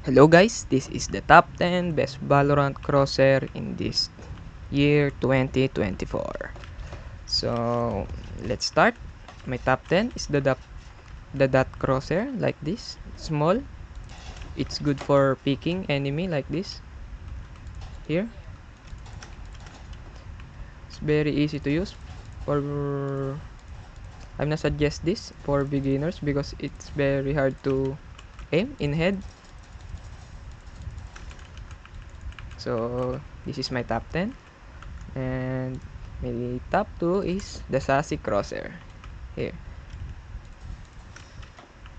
Hello guys, this is the top 10 best Valorant crosshair in this year 2024. So, let's start. My top 10 is the dot crosshair like this. Small. It's good for picking enemy like this. Here. It's very easy to use for I'm not suggest this for beginners because it's very hard to aim in head. So, this is my top 10. And my top 2 is the Sassy Crosshair. Here.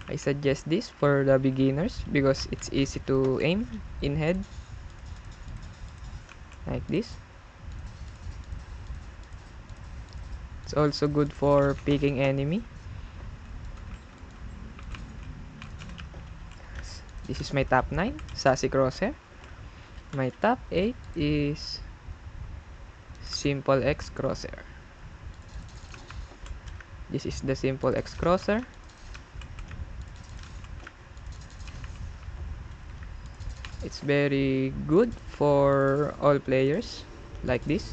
I suggest this for the beginners because it's easy to aim in head. Like this. It's also good for picking enemy. This is my top 9, Sassy Crosshair. My top 8 is Simple X Crosshair. This is the Simple X Crosshair. It's very good for all players like this.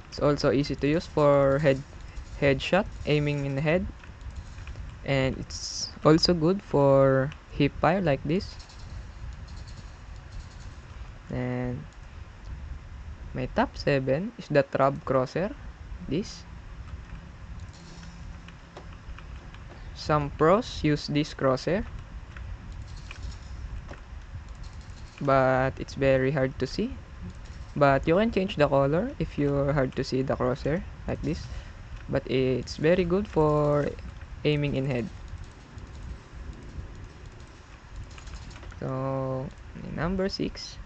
It's also easy to use for headshot, aiming in the head. And it's also good for hip fire like this. And my top 7 is the Trap Crosshair. This. Some pros use this crosshair, but it's very hard to see. But you can change the color if you're hard to see the crosshair like this. But it's very good for aiming in head. So number 6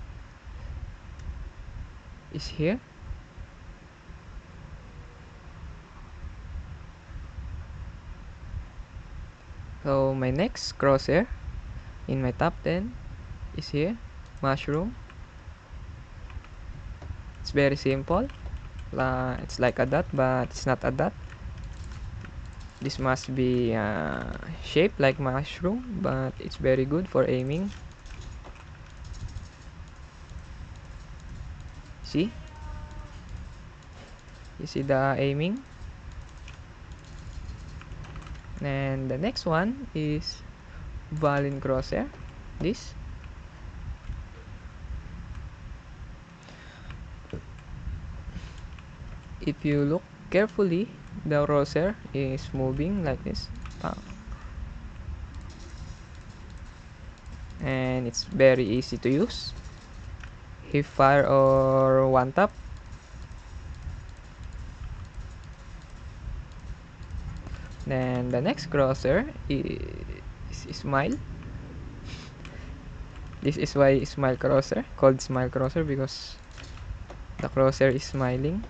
is here. So my next crosshair in my top 10 is here, Mushroom. It's very simple. It's like a dot, but it's not a dot. This must be shaped like mushroom, but it's very good for aiming. See? You see the aiming? And the next one is Valin Crosshair. This. If you look carefully, the crosshair is moving like this. And it's very easy to use. Hip fire or one tap. Then the next crosshair is Smile. This is why Smile Crosshair, called Smile Crosshair, because the crosshair is smiling.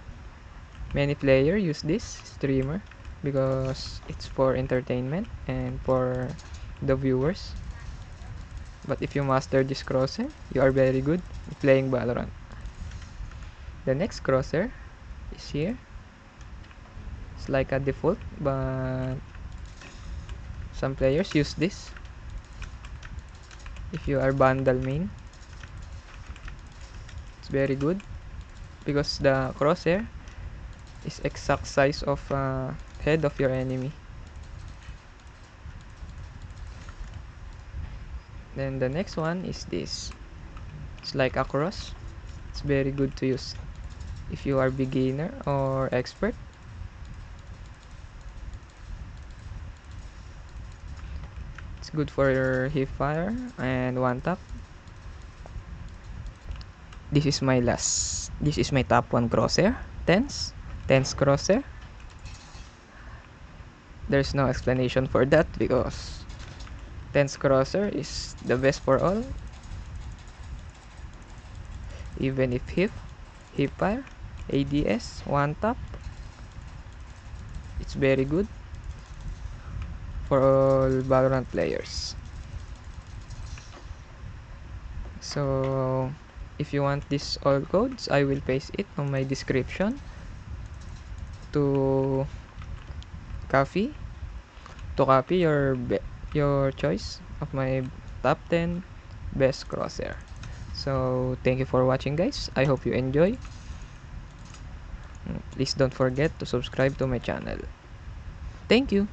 Many players use this streamer because it's for entertainment and for the viewers. But if you master this crosshair, you are very good playing Valorant. The next crosshair is here. It's like a default, but some players use this. If you are Vandal main, it's very good because the crosshair is exact size of head of your enemy. Then the next one is this. It's like a cross. It's very good to use if you are beginner or expert. It's good for your hip fire and one tap. This is my top 1 crosshair. Tens crosshair. There's no explanation for that because Tens crosshair is the best for all. Even if hip fire, ADS, one tap, it's very good for all Valorant players. So if you want these all codes, I will paste it on my description to Coffee. to copy your choice of my top 10 best crosshair. So thank you for watching, guys. I hope you enjoy. Please don't forget to subscribe to my channel. Thank you.